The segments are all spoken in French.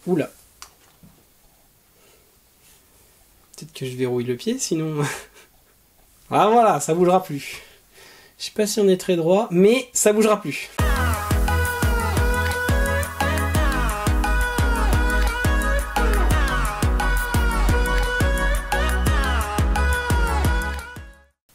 Oula. Peut-être que je verrouille le pied, sinon... Ah voilà, ça bougera plus. Je sais pas si on est très droit, mais ça bougera plus.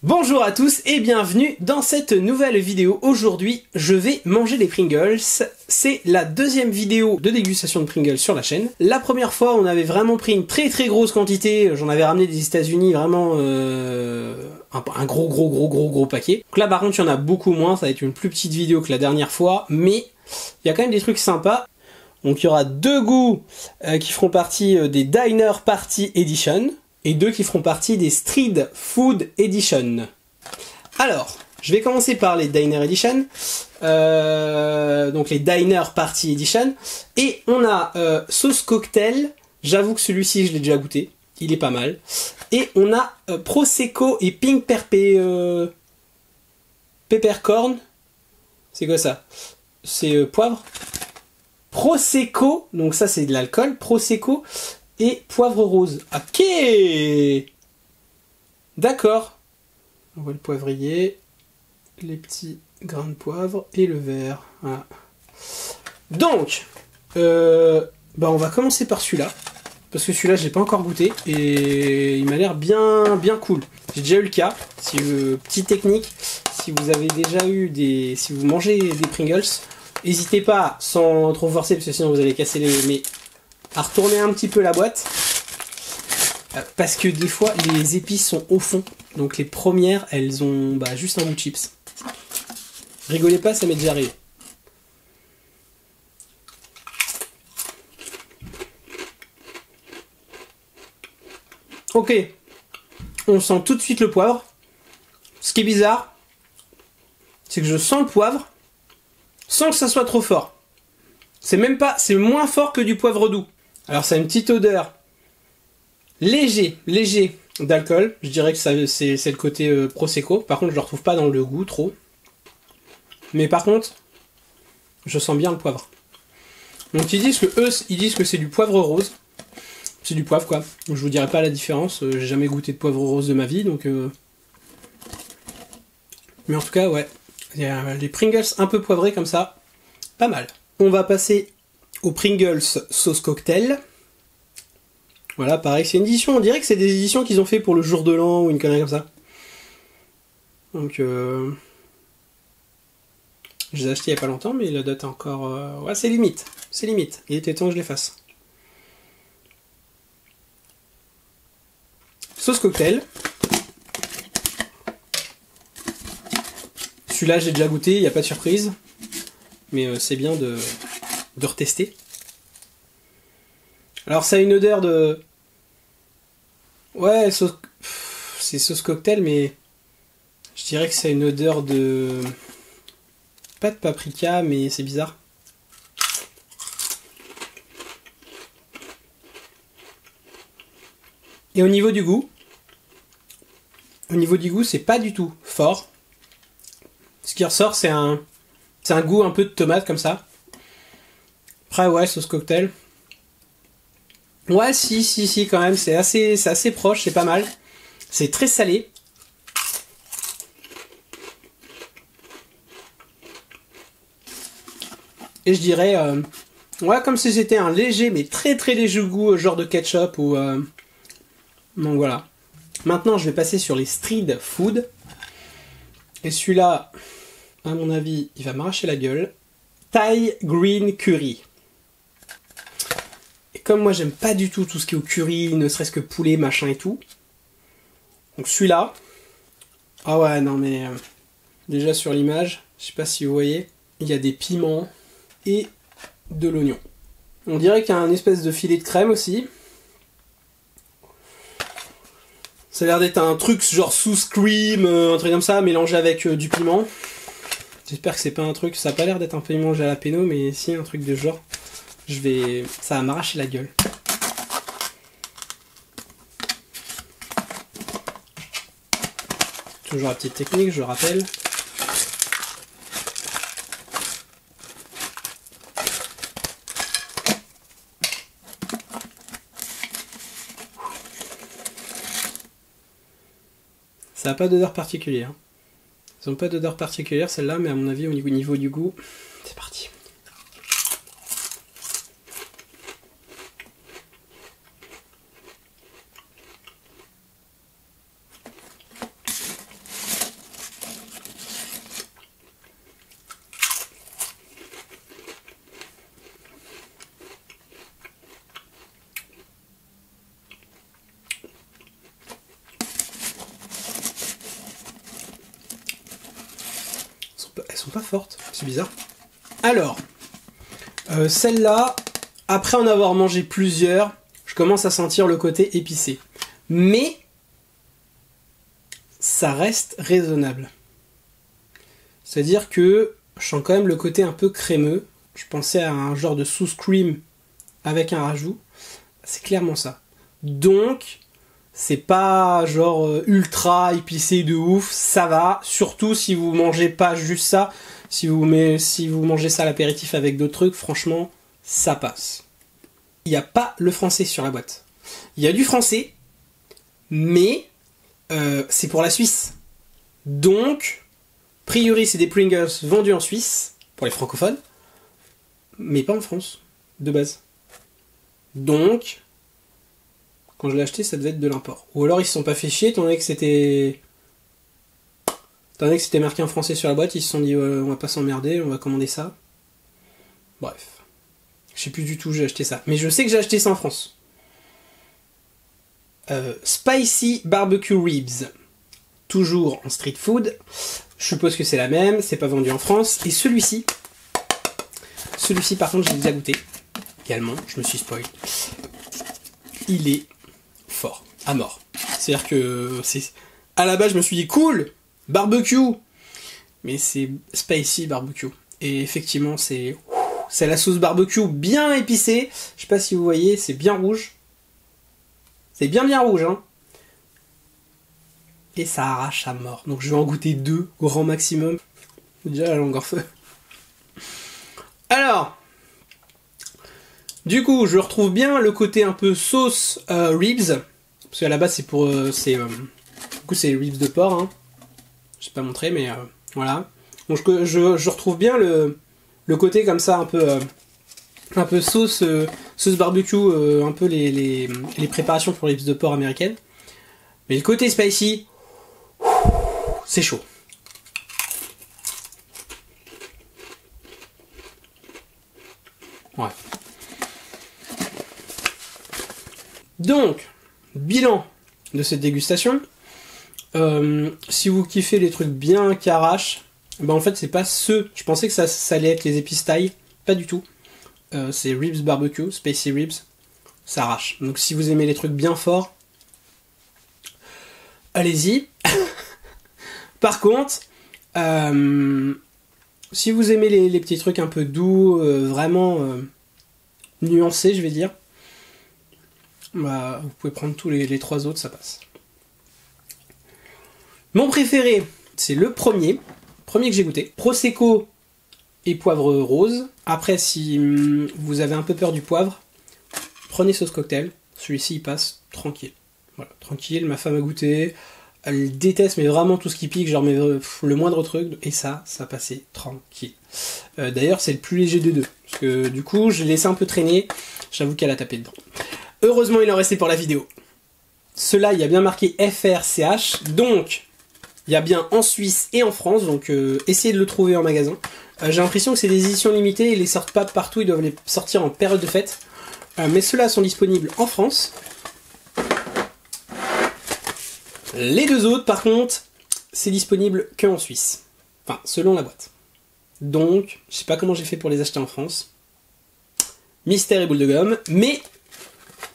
Bonjour à tous et bienvenue dans cette nouvelle vidéo. Aujourd'hui, je vais manger des Pringles. C'est la deuxième vidéo de dégustation de Pringles sur la chaîne. La première fois, on avait vraiment pris une très grosse quantité. J'en avais ramené des États-Unis, vraiment un gros paquet. Donc là, par contre, il y en a beaucoup moins. Ça va être une plus petite vidéo que la dernière fois, mais il y a quand même des trucs sympas. Donc il y aura deux goûts qui feront partie des Diner Party Edition. Et deux qui feront partie des Street Food Edition. Alors, je vais commencer par les Diner Edition. Donc les Diner Party Edition. Et on a sauce cocktail. J'avoue que celui-ci, je l'ai déjà goûté. Il est pas mal. Et on a Prosecco et Pink Peppercorn. C'est quoi ça? C'est poivre. Prosecco. Donc ça, c'est de l'alcool. Prosecco. Et poivre rose. Ok. D'accord. On voit le poivrier, les petits grains de poivre et le verre. Voilà. Donc, on va commencer par celui-là. Parce que celui-là, je l'ai pas encore goûté. Et il m'a l'air bien cool. J'ai déjà eu le cas. Si petite technique, si vous avez déjà eu si vous mangez des Pringles, n'hésitez pas, sans trop forcer, parce que sinon vous allez casser les... à retourner un petit peu la boîte parce que des fois les épices sont au fond, donc les premières elles ont juste un goût de chips. Rigolez pas, ça m'est déjà arrivé. Ok, on sent tout de suite le poivre. Ce qui est bizarre, c'est que je sens le poivre sans que ça soit trop fort. C'est même pas, c'est moins fort que du poivre doux. Alors ça a une petite odeur léger d'alcool. Je dirais que c'est le côté Prosecco. Par contre, je ne le retrouve pas dans le goût trop. Mais par contre, je sens bien le poivre. Donc ils disent que c'est du poivre rose. C'est du poivre quoi. Je vous dirai pas la différence. J'ai jamais goûté de poivre rose de ma vie, donc. Mais en tout cas, ouais, il y a les Pringles un peu poivrés comme ça, pas mal. On va passer aux Pringles sauce cocktail. Voilà, pareil, c'est une édition, on dirait que c'est des éditions qu'ils ont fait pour le jour de l'an ou une connerie comme ça. Donc, je les ai achetés il n'y a pas longtemps, mais la date est encore... Ouais, c'est limite, il était temps que je les fasse. Sauce cocktail. Celui-là, j'ai déjà goûté, il n'y a pas de surprise. Mais c'est bien de retester. Alors ça a une odeur de... Ouais, c'est sauce cocktail, mais je dirais que ça a une odeur de... Pas de paprika, mais c'est bizarre. Et au niveau du goût, c'est pas du tout fort. Ce qui ressort, c'est un goût un peu de tomate comme ça. Après ouais, sauce cocktail. Ouais, si quand même, c'est assez proche, c'est pas mal. C'est très salé. Et je dirais, ouais, comme si c'était un léger, mais très léger goût, genre de ketchup ou... Donc voilà. Maintenant, je vais passer sur les street food. Et celui-là, à mon avis, il va m'arracher la gueule. Thai Green Curry. Et comme moi, j'aime pas du tout ce qui est au curry, ne serait-ce que poulet, machin et tout. Donc celui-là. Ah ouais, non mais... déjà sur l'image, je sais pas si vous voyez, il y a des piments et de l'oignon. On dirait qu'il y a un espèce de filet de crème aussi. Ça a l'air d'être un truc genre sous cream, un truc comme ça, mélangé avec du piment. J'espère que c'est pas un truc, ça a pas l'air d'être un piment jalapeno, mais si, un truc de genre. Ça va m'arracher la gueule. Toujours la petite technique, je le rappelle. Ça n'a pas d'odeur particulière. Elles n'ont pas d'odeur particulière celle-là, mais à mon avis au niveau du goût, c'est parti. Elles sont pas fortes, c'est bizarre. Alors, celle-là, après en avoir mangé plusieurs, je commence à sentir le côté épicé. Mais, ça reste raisonnable. C'est-à-dire que je sens quand même le côté un peu crémeux. Je pensais à un genre de sauce cream avec un rajout. C'est clairement ça. Donc, c'est pas genre ultra épicé de ouf, ça va. Surtout si vous mangez pas juste ça, si vous mangez ça à l'apéritif avec d'autres trucs, franchement, ça passe. Il n'y a pas le français sur la boîte. Il y a du français, mais c'est pour la Suisse. Donc, a priori, c'est des Pringles vendus en Suisse, pour les francophones, mais pas en France, de base. Donc, quand je l'ai acheté, ça devait être de l'import. Ou alors ils se sont pas fait chier, étant donné que c'était marqué en français sur la boîte, ils se sont dit on va pas s'emmerder, on va commander ça. Bref. Je sais plus du tout où j'ai acheté ça. Mais je sais que j'ai acheté ça en France. Spicy Barbecue Ribs. Toujours en street food. Je suppose que c'est la même, c'est pas vendu en France. Et celui-ci par contre je l'ai déjà goûté. Également, je me suis spoil. Il est fort, à mort. C'est-à-dire que à la base je me suis dit cool, barbecue, mais c'est spicy barbecue. Et effectivement c'est la sauce barbecue bien épicée. Je sais pas si vous voyez, c'est bien rouge. C'est bien rouge, hein. Et ça arrache à mort. Donc je vais en goûter 2 au grand maximum. Déjà la langue en feu. Alors, du coup, je retrouve bien le côté un peu sauce ribs. Parce qu'à la base, du coup, c'est les ribs de porc. Hein. Je vais pas montrer, mais voilà. Donc je retrouve bien le côté comme ça, un peu sauce barbecue, un peu les préparations pour les ribs de porc américaines. Mais le côté spicy, c'est chaud. Ouais. Donc, bilan de cette dégustation. Si vous kiffez les trucs bien qui arrachent, ben en fait c'est pas ceux. Je pensais que ça allait être les épices thaï, pas du tout. C'est ribs barbecue, spicy ribs, ça arrache. Donc si vous aimez les trucs bien forts, allez-y. Par contre, si vous aimez les petits trucs un peu doux, vraiment nuancés, je vais dire, bah, vous pouvez prendre tous les 3 autres, ça passe. Mon préféré, c'est le premier que j'ai goûté. Prosecco et poivre rose. Après, si vous avez un peu peur du poivre, prenez sauce cocktail. Celui-ci, il passe tranquille. Voilà, tranquille, ma femme a goûté. Elle déteste, mais vraiment tout ce qui pique, genre mais, le moindre truc, et ça passait tranquille. D'ailleurs, c'est le plus léger des deux. Parce que du coup, je l'ai laissé un peu traîner. J'avoue qu'elle a tapé dedans. Heureusement, il en restait pour la vidéo. Cela, il y a bien marqué FRCH. Donc, il y a bien en Suisse et en France. Donc, essayez de le trouver en magasin. J'ai l'impression que c'est des éditions limitées. Ils les sortent pas partout. Ils doivent les sortir en période de fête. Mais ceux-là sont disponibles en France. Les 2 autres, par contre, c'est disponible que en Suisse. Enfin, selon la boîte. Donc, je sais pas comment j'ai fait pour les acheter en France. Mystère et boule de gomme. Mais,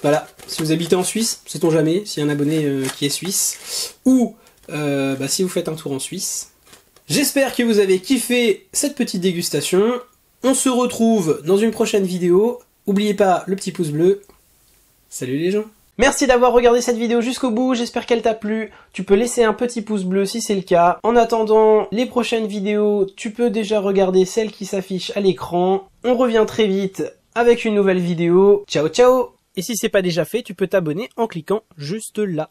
voilà, si vous habitez en Suisse, sait-on jamais, s'il y a un abonné qui est suisse. Ou, si vous faites un tour en Suisse. J'espère que vous avez kiffé cette petite dégustation. On se retrouve dans une prochaine vidéo. N'oubliez pas le petit pouce bleu. Salut les gens! Merci d'avoir regardé cette vidéo jusqu'au bout, j'espère qu'elle t'a plu. Tu peux laisser un petit pouce bleu si c'est le cas. En attendant les prochaines vidéos, tu peux déjà regarder celles qui s'affichent à l'écran. On revient très vite avec une nouvelle vidéo. Ciao ciao! Et si c'est pas déjà fait, tu peux t'abonner en cliquant juste là.